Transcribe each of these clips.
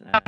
Hi,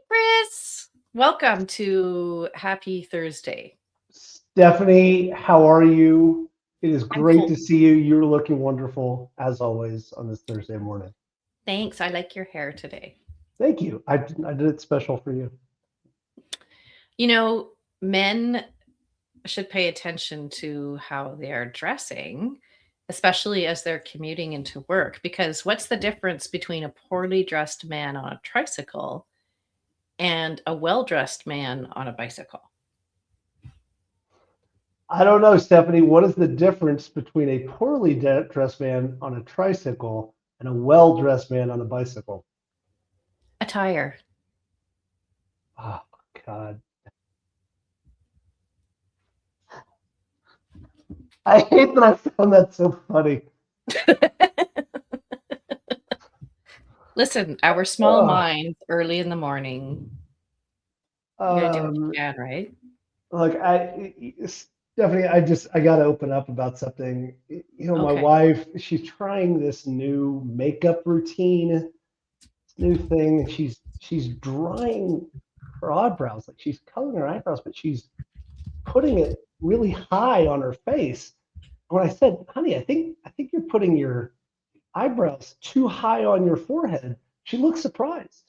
Chris. Welcome to Happy Thursday. Stephanie, how are you? It is great to see you. You're looking wonderful, as always, on this Thursday morning. Thanks. I like your hair today. Thank you. I did it special for you. You know, men should pay attention to how they are dressing, especially as they're commuting into work, because what's the difference between a poorly dressed man on a tricycle and a well-dressed man on a bicycle? I don't know, Stephanie. What is the difference between a poorly dressed man on a tricycle and a well-dressed man on a bicycle? Attire. Oh, God. I hate that I found that so funny. Listen, our small minds early in the morning. You're gonna do what you can, right? Look, Stephanie, I got to open up about something. My Okay. wife, she's trying this new makeup routine, this new thing, and she's drying her eyebrows, like she's coloring her eyebrows, but she's putting it really high on her face. When I said, honey, I think you're putting your eyebrows too high on your forehead, she looked surprised.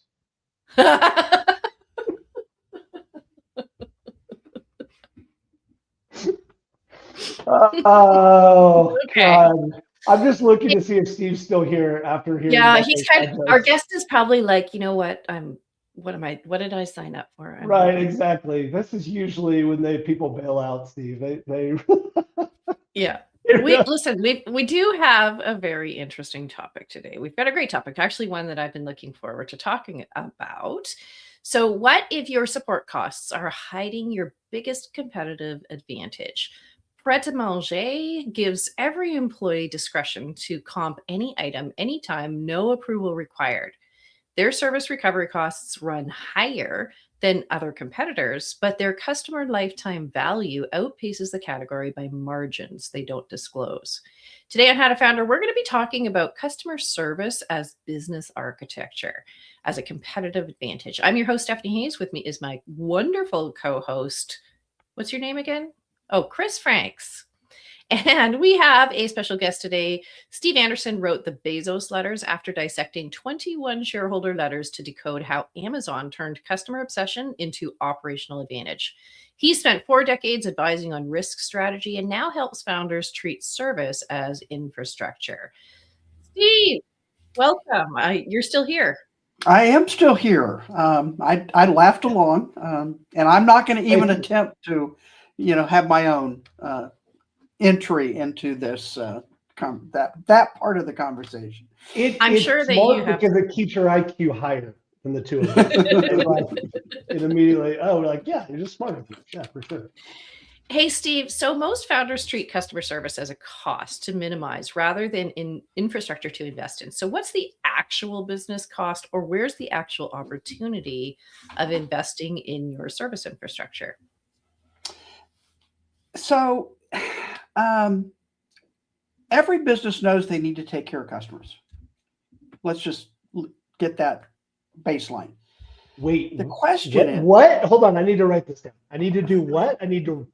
Oh, Okay. God. I'm just looking to see if Steve's still here after hearing. Yeah, he's our guest is probably like, you know what? What did I sign up for? Right, exactly. This is usually when people bail out, Steve. They Yeah. We do have a very interesting topic today. We've got a great topic, actually one that I've been looking forward to talking about. So what if your support costs are hiding your biggest competitive advantage? Pret-a-Manger gives every employee discretion to comp any item, anytime, no approval required. Their service recovery costs run higher than other competitors, but their customer lifetime value outpaces the category by margins they don't disclose. Today on How to Founder, we're going to be talking about customer service as business architecture, as a competitive advantage. I'm your host, Stephanie Hayes. With me is my wonderful co-host. What's your name again? Oh, Chris Franks. And we have a special guest today. Steve Anderson wrote the Bezos letters after dissecting 21 shareholder letters to decode how Amazon turned customer obsession into operational advantage. He spent 4 decades advising on risk strategy and now helps founders treat service as infrastructure. Steve, welcome. You're still here. I am still here. I laughed along, and I'm not going to even attempt to, have my own entry into this that part of the conversation. I'm sure that you have, because it keeps your IQ higher than the two of them. It immediately, we're like, yeah, you're just smarter. Yeah, for sure. Hey, Steve, so most founders treat customer service as a cost to minimize rather than in infrastructure to invest in. So what's the actual business cost, or where's the actual opportunity of investing in your service infrastructure? So every business knows they need to take care of customers. Let's just get that baseline. Wait, the question is what? Hold on, I need to write this down. I need to do what? I need to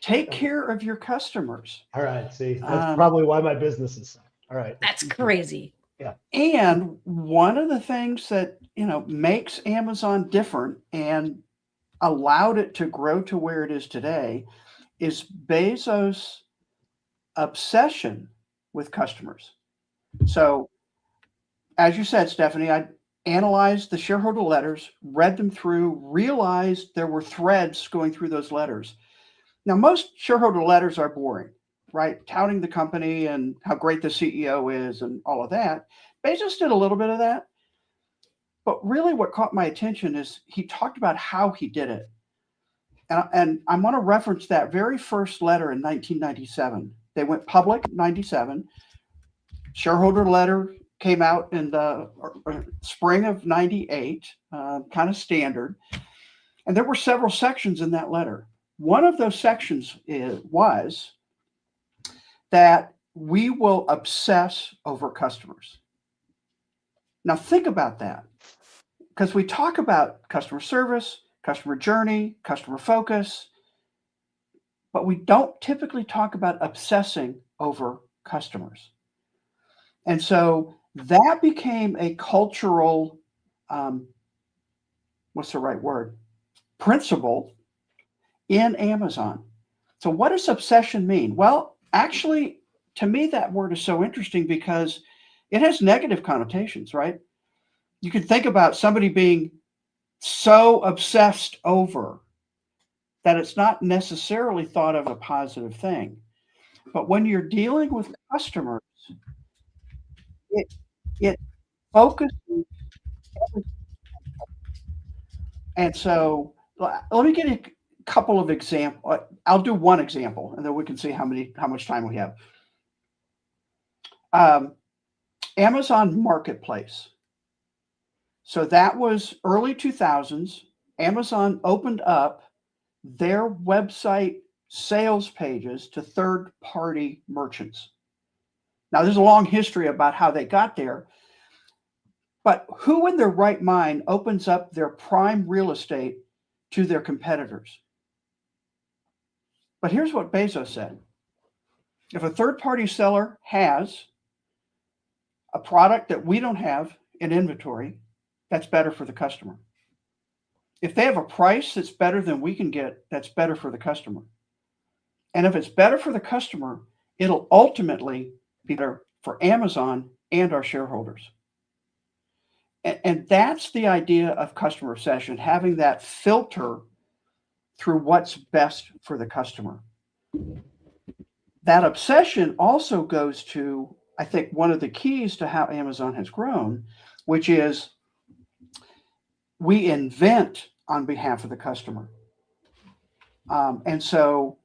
take care of your customers. All right, see, that's probably why my business is suck. All right. That's crazy. Yeah. And one of the things that, makes Amazon different and allowed it to grow to where it is today is Bezos' obsession with customers. So, as you said, Stephanie, I analyzed the shareholder letters, read them through, realized there were threads going through those letters. Now, most shareholder letters are boring, right? Touting the company and how great the CEO is and all of that. Bezos did a little bit of that. But really what caught my attention is he talked about how he did it. And I'm going to reference that very first letter in 1997. They went public in 97. Shareholder letter came out in the spring of 98, kind of standard. And there were several sections in that letter. One of those sections was that we will obsess over customers. Now think about that, because we talk about customer service, customer journey, customer focus, but we don't typically talk about obsessing over customers. And so that became a cultural, what's the right word? Principle in Amazon. So what does obsession mean? Well, actually, to me, that word is so interesting because it has negative connotations, right? You can think about somebody being so obsessed over that it's not necessarily thought of a positive thing. But when you're dealing with customers, it focuses. And so let me give you a couple of examples. I'll do one example, and then we can see how much time we have. Amazon Marketplace. So that was early 2000s. Amazon opened up their website sales pages to third-party merchants. Now, there's a long history about how they got there, but who in their right mind opens up their prime real estate to their competitors? But here's what Bezos said. If a third-party seller has a product that we don't have in inventory, that's better for the customer. If they have a price that's better than we can get, that's better for the customer. And if it's better for the customer, it'll ultimately be better for Amazon and our shareholders. And that's the idea of customer obsession, having that filter through what's best for the customer. That obsession also goes to, I think, one of the keys to how Amazon has grown, which is we invent on behalf of the customer. And so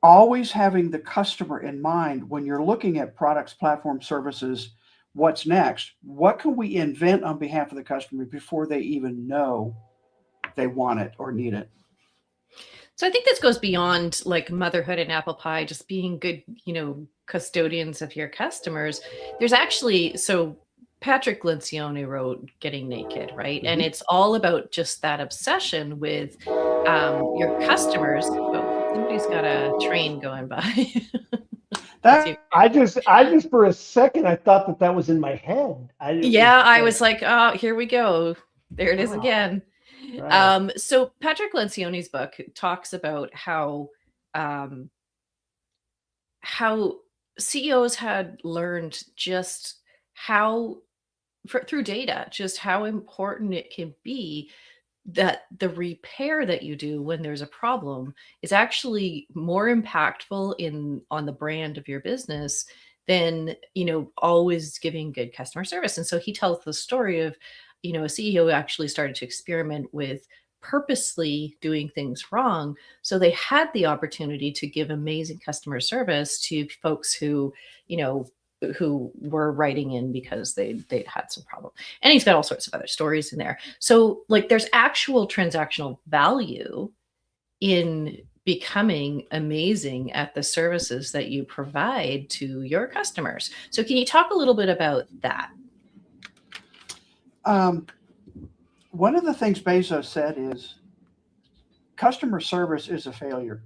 always having the customer in mind when you're looking at products, platforms, services, what's next, what can we invent on behalf of the customer before they even know they want it or need it? So I think this goes beyond like motherhood and apple pie, just being good, custodians of your customers. There's actually, so Patrick Lencioni wrote Getting Naked, right? And it's all about just that obsession with your customers. Oh, somebody's got a train going by. I just for a second I thought that was in my head. I was like, oh, here we go. There it is again. Right. So Patrick Lencioni's book talks about how CEOs had learned just how, through data, just how important it can be that the repair that you do when there's a problem is actually more impactful on the brand of your business than, always giving good customer service. And so he tells the story of, a CEO actually started to experiment with purposely doing things wrong. So they had the opportunity to give amazing customer service to folks who were writing in because they'd had some problem. And he's got all sorts of other stories in there. So like there's actual transactional value in becoming amazing at the services that you provide to your customers. So can you talk a little bit about that? One of the things Bezos said is customer service is a failure.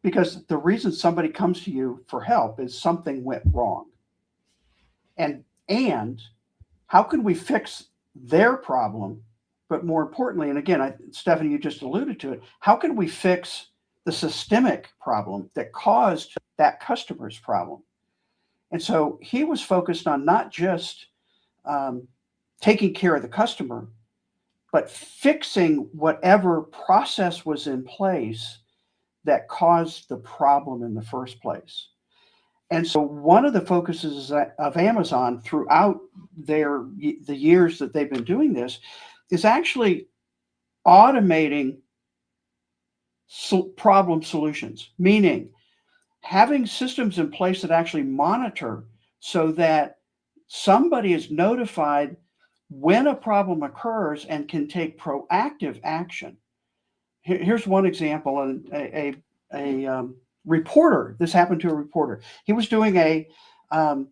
Because the reason somebody comes to you for help is something went wrong. And how can we fix their problem? But more importantly, and again, Stephanie, you just alluded to it, how can we fix the systemic problem that caused that customer's problem? And so he was focused on not just taking care of the customer, but fixing whatever process was in place that caused the problem in the first place. And so one of the focuses of Amazon throughout the years that they've been doing this is actually automating problem solutions, meaning having systems in place that actually monitor so that somebody is notified when a problem occurs and can take proactive action. Here's one example, and a reporter. This happened to a reporter. He was doing an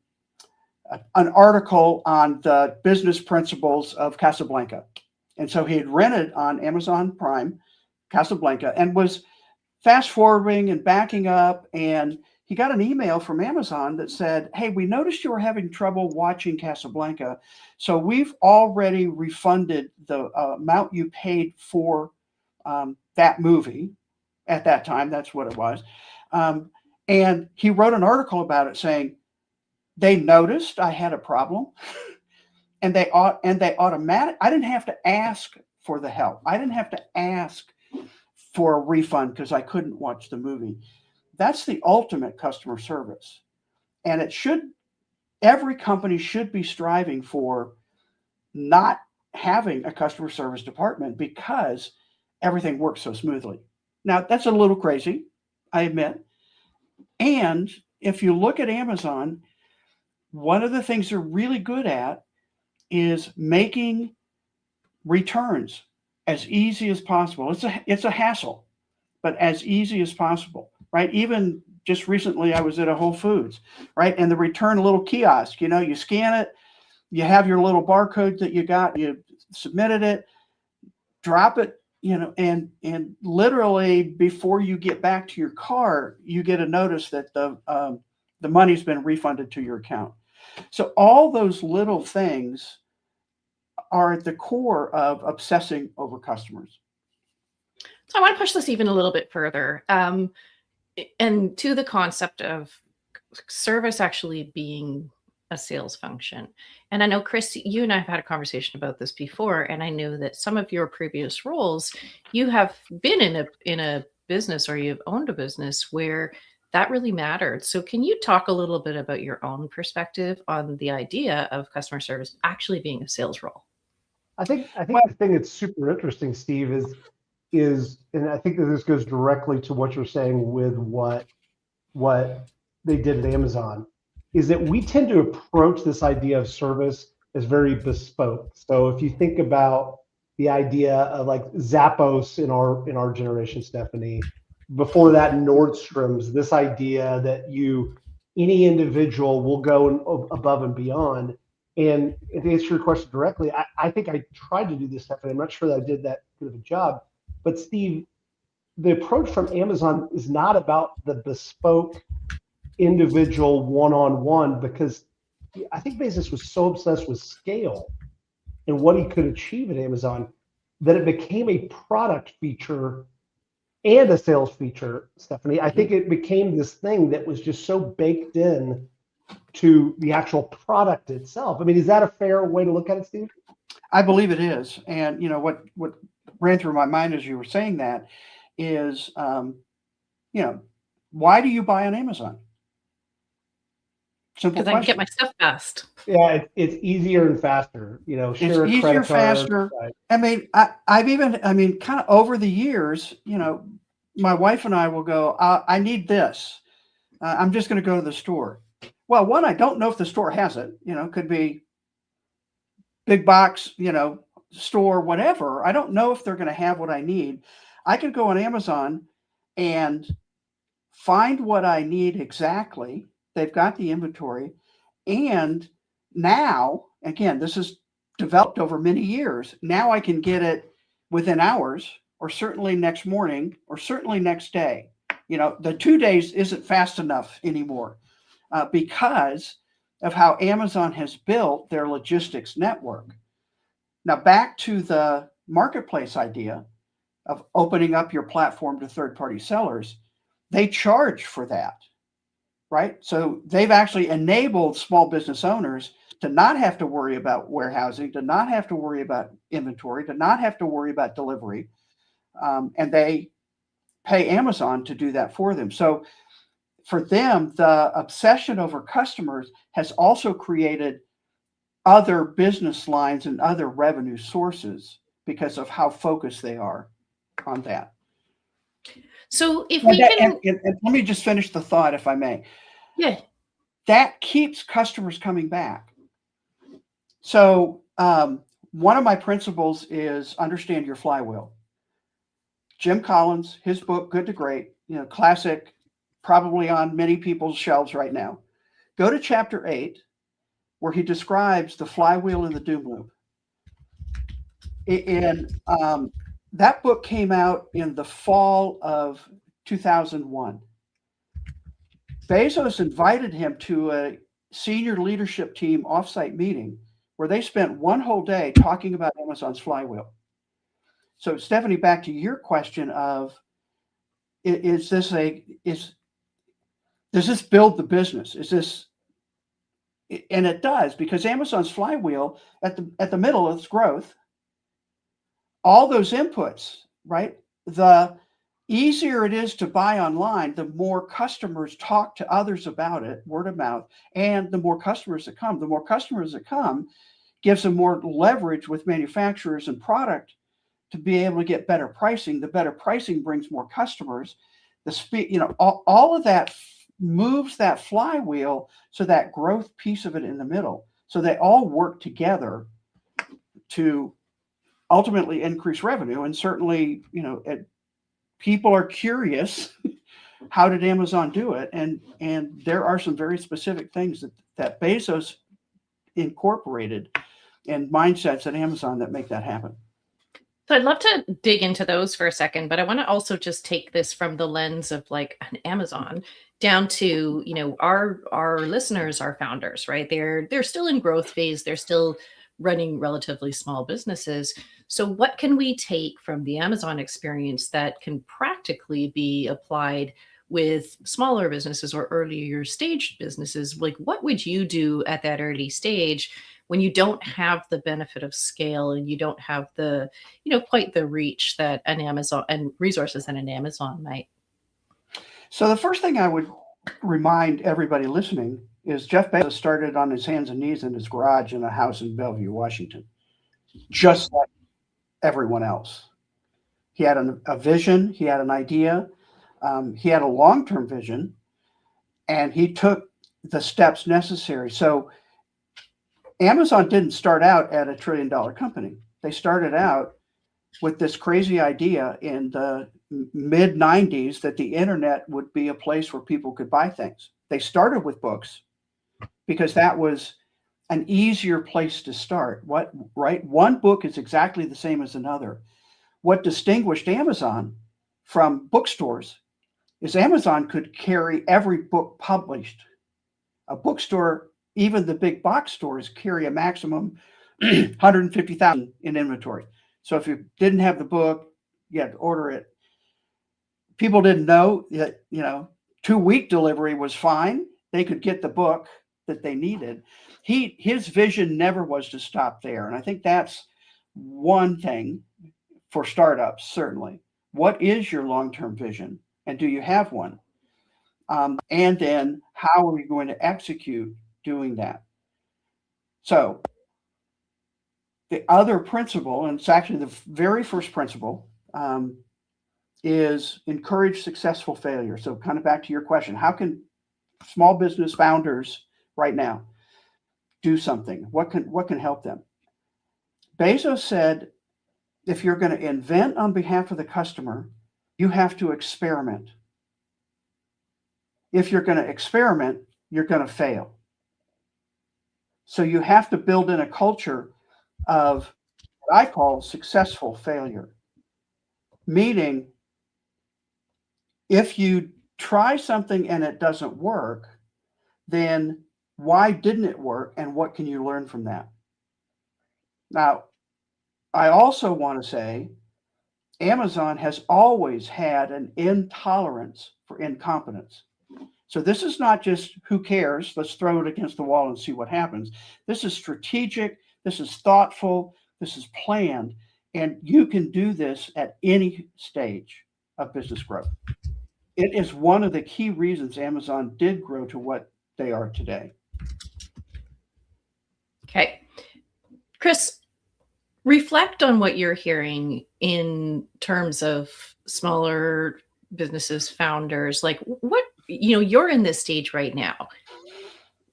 article on the business principles of Casablanca, and so he had rented on Amazon Prime Casablanca and was fast forwarding and backing up, and he got an email from Amazon that said, "Hey, we noticed you were having trouble watching Casablanca, so we've already refunded the amount you paid for that movie at that time." That's what it was. And he wrote an article about it saying, they noticed I had a problem, and they automatic. I didn't have to ask for the help. I didn't have to ask for a refund because I couldn't watch the movie. That's the ultimate customer service. And every company should be striving for not having a customer service department because everything works so smoothly. Now, that's a little crazy, I admit. And if you look at Amazon, one of the things they're really good at is making returns as easy as possible. It's a hassle, but as easy as possible, right? Even just recently, I was at a Whole Foods, right? And the return little kiosk, you scan it, you have your little barcode that you got, you submitted it, drop it, and literally before you get back to your car, you get a notice that the money's been refunded to your account. So all those little things are at the core of obsessing over customers. So I want to push this even a little bit further, and to the concept of service actually being a sales function. And I know, Chris, you and I have had a conversation about this before, and I know that some of your previous roles, you have been in a business, or you've owned a business where that really mattered. So can you talk a little bit about your own perspective on the idea of customer service actually being a sales role? I think the thing that's super interesting, Steve, is, and I think that this goes directly to what you're saying with what they did at Amazon, is that we tend to approach this idea of service as very bespoke. So if you think about the idea of like Zappos in our generation, Stephanie, before that Nordstrom's, this idea that any individual will go above and beyond. And to answer your question directly, I think I tried to do this, Stephanie. I'm not sure that I did that good of a job. But Steve, the approach from Amazon is not about the bespoke individual one-on-one, because I think Bezos was so obsessed with scale and what he could achieve at Amazon that it became a product feature and a sales feature, Stephanie. I think it became this thing that was just so baked in to the actual product itself. I mean, is that a fair way to look at it, Steve? I believe it is. And what ran through my mind as you were saying that is, why do you buy on Amazon? Simple Because I can get my stuff fast. Yeah, it's easier and faster. Share it's a easier, credit card, faster. right. I mean, I've kind of over the years, my wife and I will go, I need this. I'm just going to go to the store. Well, one, I don't know if the store has it. Could be big box, store, whatever. I don't know if they're going to have what I need. I could go on Amazon and find what I need exactly. They've got the inventory. And now, again, this is developed over many years. Now I can get it within hours, or certainly next morning, or certainly next day. The 2 days isn't fast enough anymore because of how Amazon has built their logistics network. Now, back to the marketplace idea of opening up your platform to third-party sellers, they charge for that, right? So they've actually enabled small business owners to not have to worry about warehousing, to not have to worry about inventory, to not have to worry about delivery. And they pay Amazon to do that for them. So for them, the obsession over customers has also created other business lines and other revenue sources because of how focused they are on that. So if we can, and let me just finish the thought, if I may. yeah, That keeps customers coming back. So one of my principles is understand your flywheel. Jim Collins, his book, Good to Great, classic, probably on many people's shelves right now. Go to chapter 8, where he describes the flywheel and the doom loop. And that book came out in the fall of 2001. Bezos invited him to a senior leadership team offsite meeting where they spent one whole day talking about Amazon's flywheel. So, Stephanie, back to your question of, does this build the business? And it does, because Amazon's flywheel at the middle of its growth, all those inputs, right? The easier it is to buy online, the more customers talk to others about it, word of mouth, and the more customers that come. The more customers that come gives them more leverage with manufacturers and product to be able to get better pricing. The better pricing brings more customers. The speed, all of that moves that flywheel, so that growth piece of it in the middle. So they all work together to ultimately increase revenue. And certainly, people are curious, how did Amazon do it? And there are some very specific things that Bezos incorporated and mindsets at Amazon that make that happen. So I'd love to dig into those for a second, but I want to also just take this from the lens of like an Amazon down to, our listeners, our founders, right? They're still in growth phase. They're still running relatively small businesses. So what can we take from the Amazon experience that can practically be applied with smaller businesses or earlier stage businesses? Like, what would you do at that early stage when you don't have the benefit of scale and you don't have the, quite the reach that an Amazon and resources that an Amazon might? So the first thing I would remind everybody listening is Jeff Bezos started on his hands and knees in his garage in a house in Bellevue, Washington, just like everyone else. He had a vision, he had an idea, he had a long-term vision, and he took the steps necessary. So Amazon didn't start out at $1 trillion company. They started out with this crazy idea in the mid 90s that the internet would be a place where people could buy things. They started with books because that was an easier place to start. Right? One book is exactly the same as another. What distinguished Amazon from bookstores is Amazon could carry every book published. A bookstore, even the big box stores, carry a maximum 150,000 in inventory. So if you didn't have the book, you had to order it. People didn't know that, 2-week delivery was fine. They could get the book that they needed. His vision never was to stop there. And I think that's one thing for startups, certainly. What is your long-term vision? And do you have one? And then how are you going to execute doing that? So the other principle, and it's actually the very first principle, is encourage successful failure. So kind of back to your question, how can small business founders right now do something? What can help them? Bezos said, if you're going to invent on behalf of the customer, you have to experiment. If you're going to experiment, you're going to fail. So you have to build in a culture of what I call successful failure. Meaning, if you try something and it doesn't work, then why didn't it work and what can you learn from that? Now, I also want to say Amazon has always had an intolerance for incompetence. So this is not just who cares, let's throw it against the wall and see what happens. This is strategic, this is thoughtful, this is planned, and you can do this at any stage of business growth. It is one of the key reasons Amazon did grow to what they are today. Okay. Chris, reflect on what you're hearing in terms of smaller businesses, founders, like what, you're in this stage right now.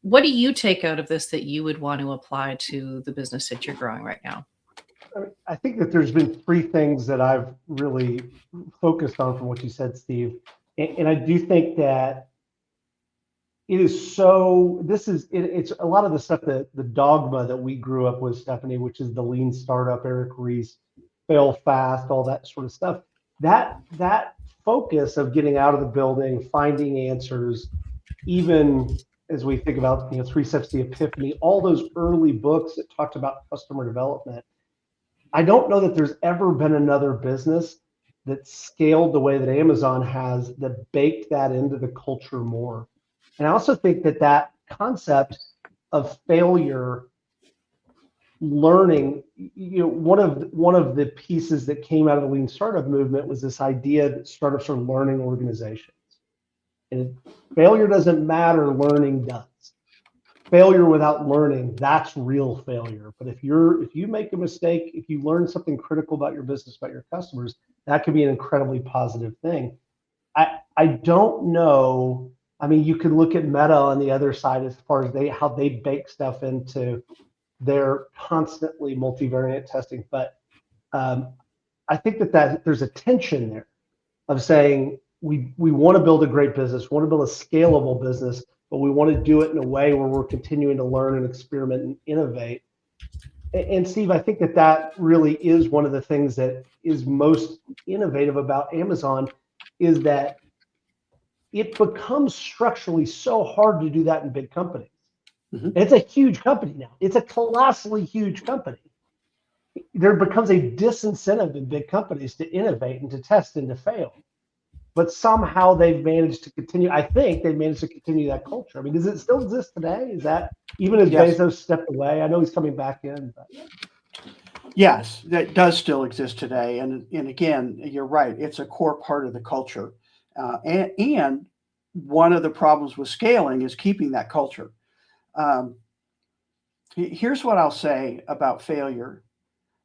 What do you take out of this that you would want to apply to the business that you're growing right now? I think that there's been three things that I've really focused on from what you said, Steve. And I do think that it's a lot of the stuff that the dogma that we grew up with, Stephanie, which is the lean startup, Eric Ries, fail fast, all that sort of stuff. That focus of getting out of the building, finding answers, even as we think about, 3 Steps to Epiphany, all those early books that talked about customer development. I don't know that there's ever been another business that scaled the way that Amazon has, that baked that into the culture more. And I also think that concept of failure, learning, one of the pieces that came out of the lean startup movement was this idea that startups are learning organizations. And failure doesn't matter, learning does. Failure without learning, that's real failure. But if you make a mistake, if you learn something critical about your business, about your customers, that could be an incredibly positive thing. I don't know. I mean, you could look at Meta on the other side as far as how they bake stuff into their constantly multivariate testing. But I think that there's a tension there of saying we want to build a great business, want to build a scalable business, but we want to do it in a way where we're continuing to learn and experiment and innovate. And Steve, I think that really is one of the things that is most innovative about Amazon, is that it becomes structurally so hard to do that in big companies. Mm-hmm. It's a huge company now. It's a colossally huge company. There becomes a disincentive in big companies to innovate and to test and to fail. But somehow they've managed to continue. I think they've managed to continue that culture. I mean, does it still exist today? Is that, even as yes. Bezos stepped away? I know he's coming back in. But. Yes, that does still exist today. And again, you're right. It's a core part of the culture. And one of the problems with scaling is keeping that culture. Here's what I'll say about failure.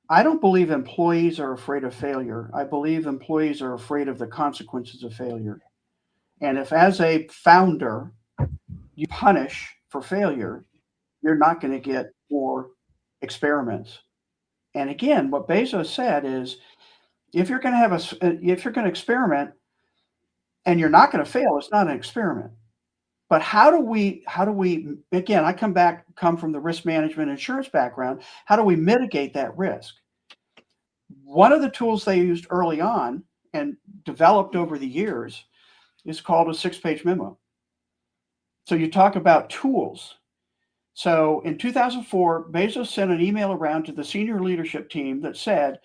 I don't believe employees are afraid of failure. I believe employees are afraid of the consequences of failure. And if, as a founder, you punish for failure, you're not going to get more experiments. And again, what Bezos said is, if you're going to experiment and you're not going to fail, it's not an experiment. But how do we, again, I come from the risk management insurance background. How do we mitigate that risk? One of the tools they used early on and developed over the years is called a 6-page memo. So you talk about tools. So in 2004, Bezos sent an email around to the senior leadership team that said,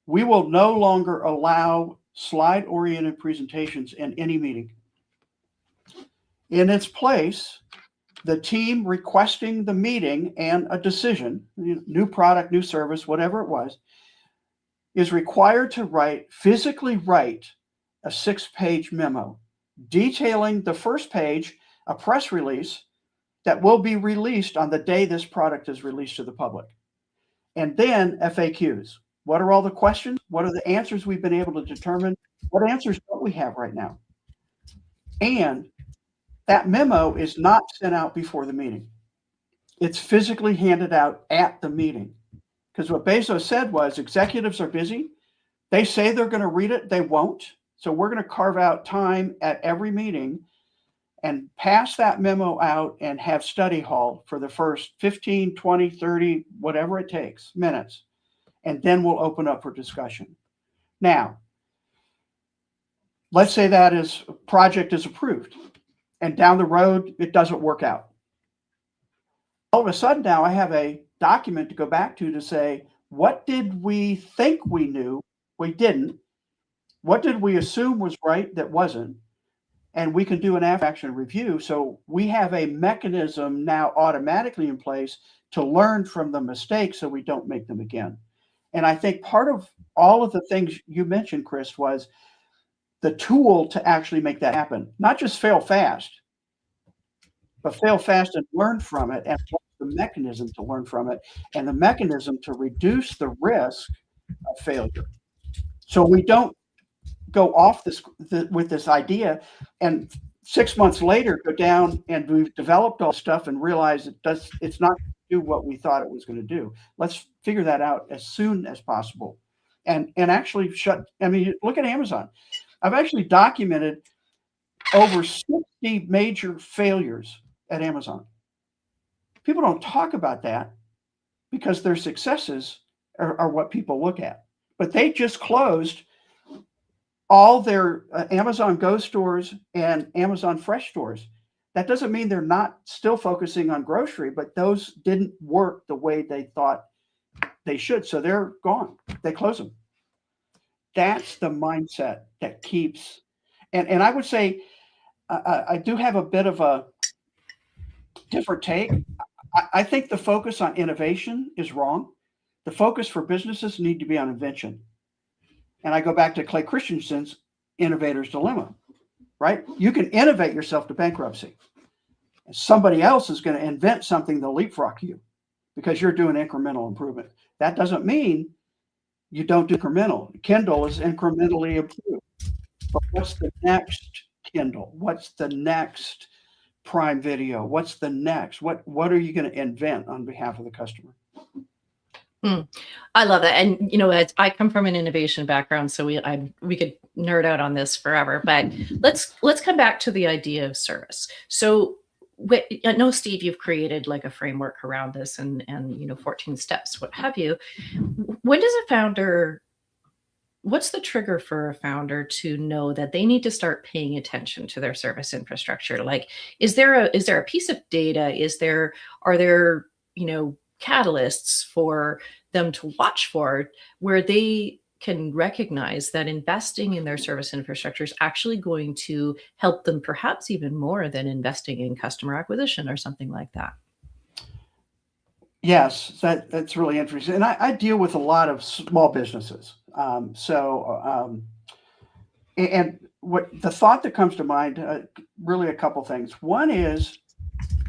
we will no longer allow slide-oriented presentations in any meeting. In its place, the team requesting the meeting and a decision, new product, new service, whatever it was, is required to physically write a 6-page memo detailing the first page, a press release that will be released on the day this product is released to the public. And then FAQs. What are all the questions? What are the answers we've been able to determine? What answers don't we have right now? And that memo is not sent out before the meeting. It's physically handed out at the meeting. Because what Bezos said was, executives are busy. They say they're going to read it. They won't. So we're going to carve out time at every meeting and pass that memo out and have study hall for the first 15, 20, 30, whatever it takes, minutes. And then we'll open up for discussion. Now, let's say that project is approved and down the road, it doesn't work out. All of a sudden now I have a document to go back to say, what did we think we knew? We didn't. What did we assume was right that wasn't? And we can do an after-action review. So we have a mechanism now automatically in place to learn from the mistakes so we don't make them again. And I think part of all of the things you mentioned, Chris, was the tool to actually make that happen. Not just fail fast, but fail fast and learn from it, and the mechanism to learn from it, and the mechanism to reduce the risk of failure. So we don't go off with this idea, and 6 months later go down and we've developed all stuff and realize it's not going to do what we thought it was going to do. Let's figure that out as soon as possible, and actually I mean, look at Amazon. I've actually documented over 60 major failures at Amazon. People don't talk about that because their successes are what people look at. But they just closed all their Amazon Go stores and Amazon Fresh stores. That doesn't mean they're not still focusing on grocery, but those didn't work the way they thought they should. So they're gone. They close them. That's the mindset that keeps, and I would say I do have a bit of a different take. I think the focus on innovation is wrong. The focus for businesses need to be on invention. And I go back to Clay Christensen's Innovator's Dilemma, right? You can innovate yourself to bankruptcy. Somebody else is going to invent something that'll leapfrog you because you're doing incremental improvement. That doesn't mean you don't do incremental. Kindle is incrementally improved. But what's the next Kindle? What's the next Prime Video? What's the next? What are you going to invent on behalf of the customer? I love that. And, you know, I come from an innovation background, so we could nerd out on this forever, but let's come back to the idea of service. So I know, Steve, you've created like a framework around this and, you know, 14 steps, what have you. When does a founder, what's the trigger for a founder to know that they need to start paying attention to their service infrastructure? Like, is there a piece of data? Are there, you know, catalysts for them to watch for where they can recognize that investing in their service infrastructure is actually going to help them perhaps even more than investing in customer acquisition or something like that? Yes, that's really interesting. And I deal with a lot of small businesses. And what the thought that comes to mind, really a couple things. One is,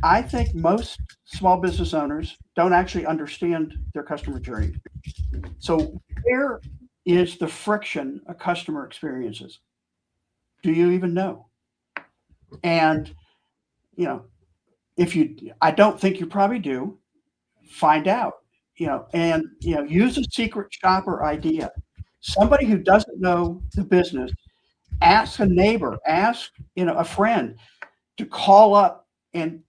I think most small business owners don't actually understand their customer journey. So where is the friction a customer experiences? Do you even know? And, you know, I don't think you probably do. Find out, you know, and, you know, use a secret shopper idea. Somebody who doesn't know the business, ask a neighbor, ask, you know, a friend to call up and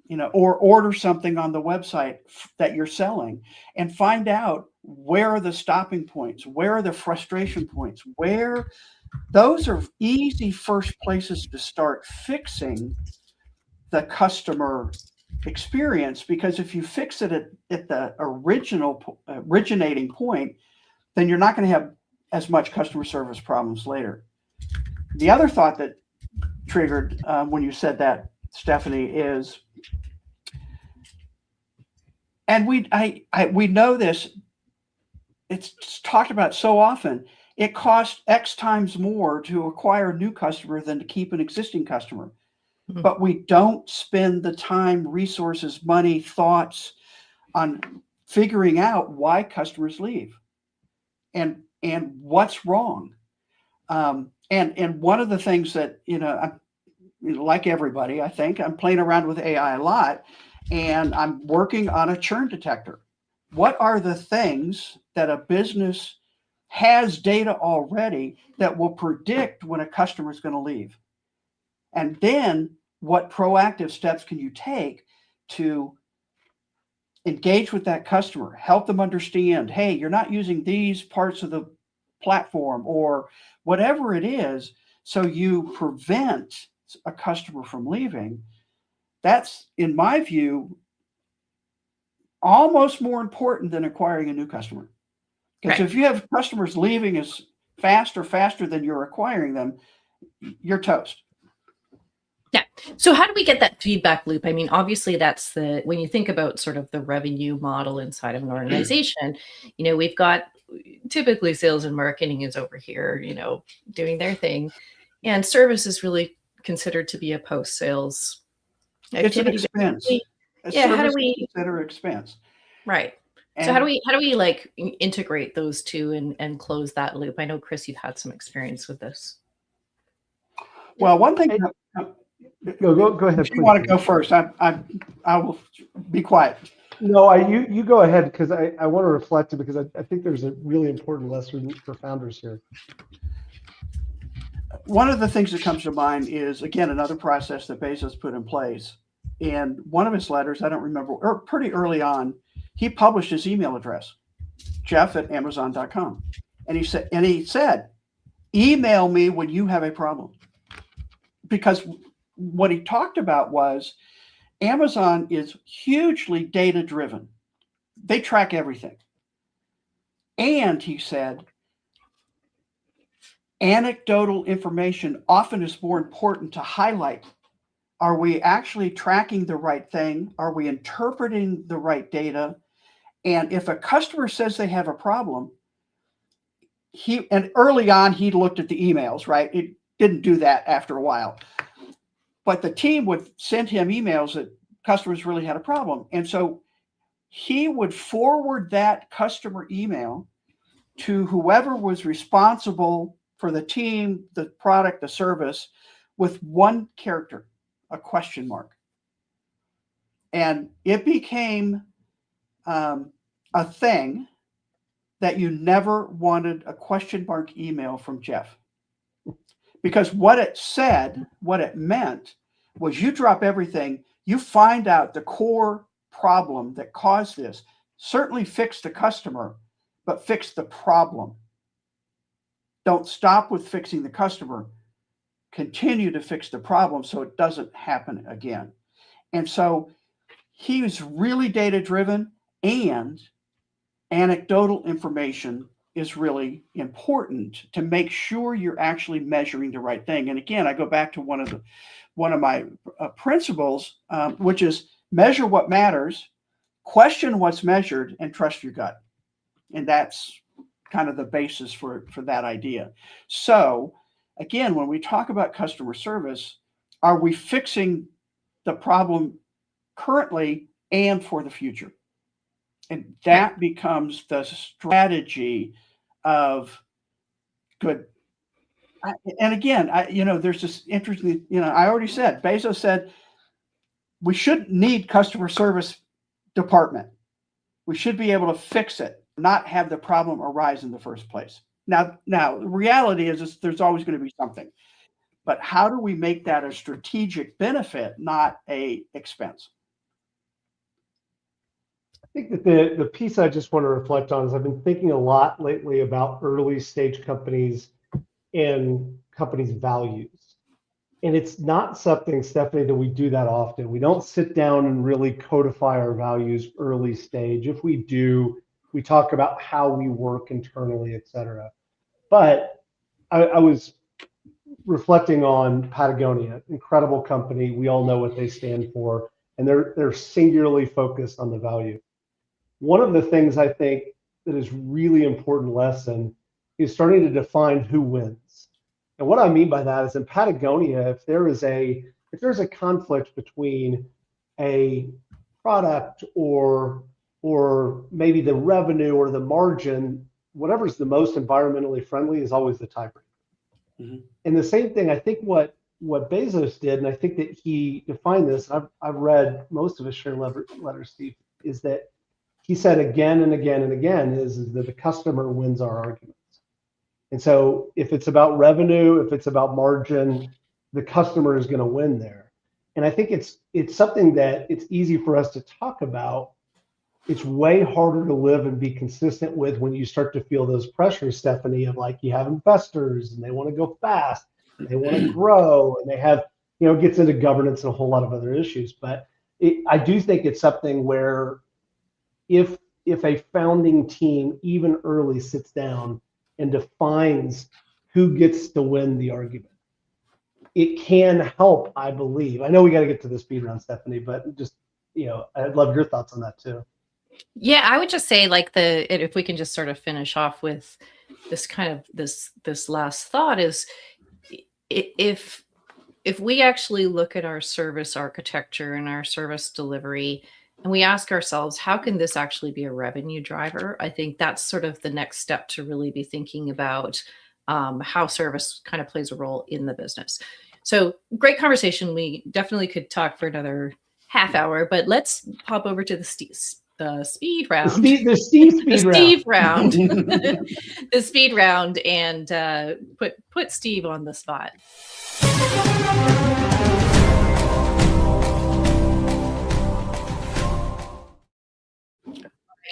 you know, or order something on the website that you're selling and find out where are the stopping points, where are the frustration points, where those are easy first places to start fixing the customer experience. Because if you fix it at the originating point, then you're not going to have as much customer service problems later. The other thought that triggered when you said that, Stephanie, is, and we know this, it's talked about so often, it costs X times more to acquire a new customer than to keep an existing customer. Mm-hmm. But we don't spend the time, resources, money, thoughts on figuring out why customers leave and what's wrong. And one of the things that, you know, like everybody, I think I'm playing around with AI a lot, and I'm working on a churn detector. What are the things that a business has data already that will predict when a customer is going to leave? And then what proactive steps can you take to engage with that customer, help them understand, hey, you're not using these parts of the platform or whatever it is, so you prevent a customer from leaving. That's, in my view, almost more important than acquiring a new customer. Because if you have customers leaving as faster than you're acquiring them, you're toast. Yeah. So how do we get that feedback loop? I mean, obviously that's when you think about sort of the revenue model inside of an organization, you know, we've got typically sales and marketing is over here, you know, doing their thing, and service is really considered to be a post-sales activity. It's an expense. How do we consider expense? Right. And so how do we like integrate those two and close that loop? I know, Chris, you've had some experience with this. well, one thing. Go ahead. If you Please, want to go first, I will be quiet. No, you go ahead, because I want to reflect it, because I think there's a really important lesson for founders here. One of the things that comes to mind is, again, another process that Bezos put in place. And one of his letters, I don't remember, or pretty early on, he published his email address, jeff@amazon.com. And he said, email me when you have a problem. Because what he talked about was Amazon is hugely data driven. They track everything. And he said, anecdotal information often is more important to highlight. Are we actually tracking the right thing? Are we interpreting the right data? And if a customer says they have a problem, and early on, he looked at the emails, right? It didn't do that after a while. But the team would send him emails that customers really had a problem. And so he would forward that customer email to whoever was responsible for the team, the product, the service, with one character, a question mark. And it became a thing that you never wanted a question mark email from Jeff. Because what it said, what it meant, was you drop everything, you find out the core problem that caused this, certainly fix the customer, but fix the problem. Don't stop with fixing the customer. Continue to fix the problem so it doesn't happen again. And so he was really data driven, and anecdotal information is really important to make sure you're actually measuring the right thing. And again, I go back to one of my principles, which is measure what matters, question what's measured, and trust your gut. And that's kind of the basis for that idea. So again, when we talk about customer service, are we fixing the problem currently and for the future? And that becomes the strategy of good. And again, there's this interesting, I already said, Bezos said, we shouldn't need customer service department. We should be able to fix it, not have the problem arise in the first place. Now, the reality is there's always going to be something. But how do we make that a strategic benefit, not a expense? I think that the piece I just want to reflect on is I've been thinking a lot lately about early stage companies and companies' values. And it's not something, Stephanie, that we do that often. We don't sit down and really codify our values early stage. If we do, we talk about how we work internally, et cetera. But I was reflecting on Patagonia, incredible company. We all know what they stand for, and they're singularly focused on the value. One of the things I think that is really important lesson is starting to define who wins. And what I mean by that is in Patagonia, if there's a conflict between a product or maybe the revenue or the margin, whatever's the most environmentally friendly is always the tiebreaker. Mm-hmm. And the same thing, I think what Bezos did, and I think that he defined this, I've read most of his shareholder letters, Steve, is that he said again and again and again is that the customer wins our arguments. And so if it's about revenue, if it's about margin, the customer is going to win there. And I think it's something that it's easy for us to talk about. It's way harder to live and be consistent with when you start to feel those pressures, Stephanie, of like you have investors and they want to go fast, and they want to grow, and they have, it gets into governance and a whole lot of other issues. But I do think it's something where if a founding team, even early, sits down and defines who gets to win the argument, it can help, I believe. I know we got to get to the speed round, Stephanie, but just, I'd love your thoughts on that too. Yeah, I would just say if we can just sort of finish off with this kind of this last thought is if we actually look at our service architecture and our service delivery and we ask ourselves, how can this actually be a revenue driver? I think that's sort of the next step to really be thinking about how service kind of plays a role in the business. So great conversation. We definitely could talk for another half hour, but let's pop over to the speed round. The Steve speed the Steve round. round. The speed round, and put Steve on the spot.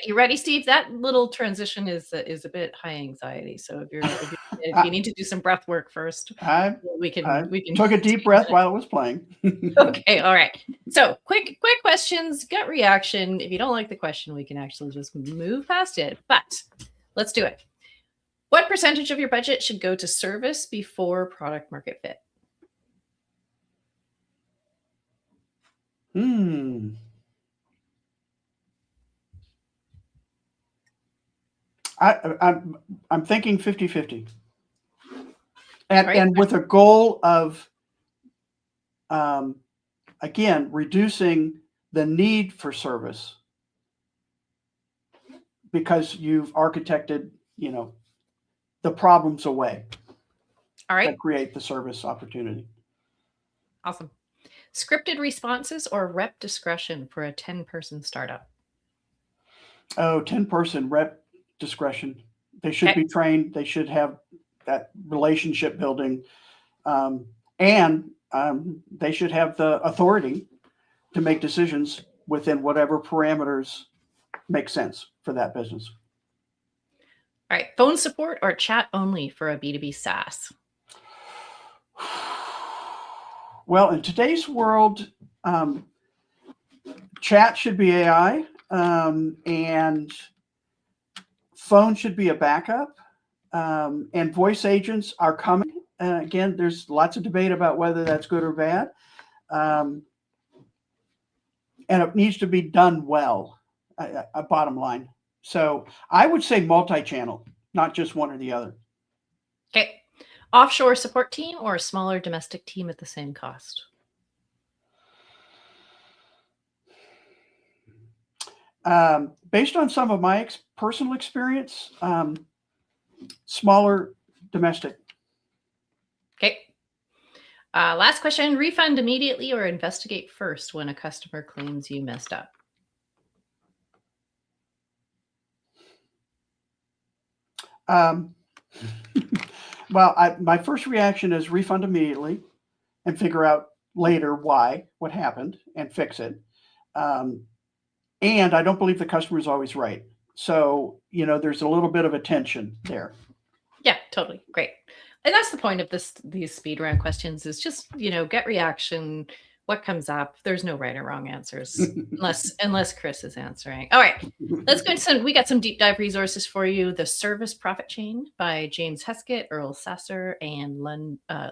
You ready, Steve? That little transition is a bit high anxiety. So if you need to do some breath work first, we can took a deep breath while it was playing. Okay, all right. So quick questions, gut reaction. If you don't like the question, we can actually just move past it. But let's do it. What percentage of your budget should go to service before product market fit? I'm thinking 50-50. And with a goal of, again, reducing the need for service because you've architected, the problems away. All right. That create the service opportunity. Awesome. Scripted responses or rep discretion for a 10-person startup? Oh, 10-person rep discretion. They should be trained. They should have that relationship building. And they should have the authority to make decisions within whatever parameters make sense for that business. All right. Phone support or chat only for a B2B SaaS? Well, in today's world, chat should be AI, and phone should be a backup, and voice agents are coming. Again, there's lots of debate about whether that's good or bad, and it needs to be done well, bottom line. So I would say multi-channel, not just one or the other. Okay. Offshore support team or a smaller domestic team at the same cost? Based on some of my personal experience, smaller domestic. Okay. Last question, refund immediately or investigate first when a customer claims you messed up? Well, my first reaction is refund immediately and figure out later what happened and fix it. And I don't believe the customer is always right. So, there's a little bit of a tension there. Yeah, totally. Great. And that's the point of these speed round questions is just, gut reaction, what comes up. There's no right or wrong answers unless Chris is answering. All right, let's go into we got some deep dive resources for you. The Service Profit Chain by James Heskett, Earl Sasser, and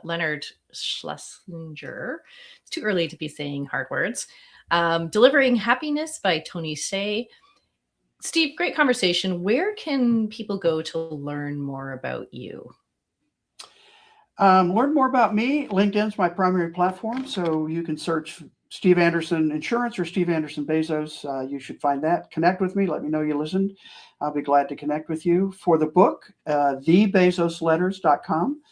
Leonard Schlesinger. It's too early to be saying hard words. Delivering Happiness by Tony Hsieh. Steve, great conversation. Where can people go to learn more about you? Learn more about me. LinkedIn's my primary platform, so you can search Steve Anderson Insurance or Steve Anderson Bezos. You should find that. Connect with me. Let me know you listened. I'll be glad to connect with you. For the book, thebezosletters.com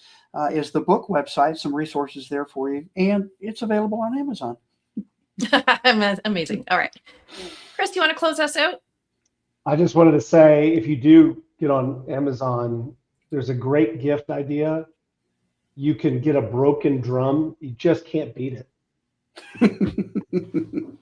is the book website. Some resources there for you, and it's available on Amazon. Amazing. All right. Chris, do you want to close us out? I just wanted to say, if you do get on Amazon, there's a great gift idea. You can get a broken drum. You just can't beat it. You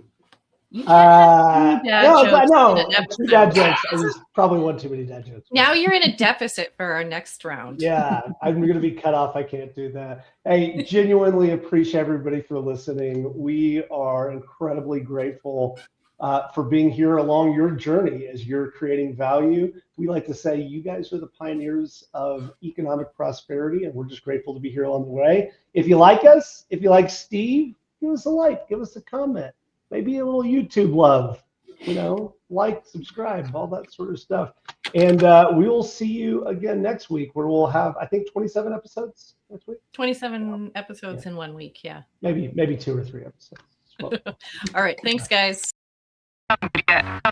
can't have I know. Two dad jokes. There's probably one too many dad jokes. Now you're in a deficit for our next round. Yeah, I'm going to be cut off. I can't do that. Hey, genuinely appreciate everybody for listening. We are incredibly grateful for being here along your journey as you're creating value. We like to say you guys are the pioneers of economic prosperity, and we're just grateful to be here along the way. If you like us, if you like Steve, give us a like, give us a comment, maybe a little YouTube love, like, subscribe, all that sort of stuff. And we will see you again next week, where we'll have, I think, 27 episodes next week. 27 episodes in 1 week, yeah. Maybe 2 or 3 episodes. All right, thanks, guys. Yeah.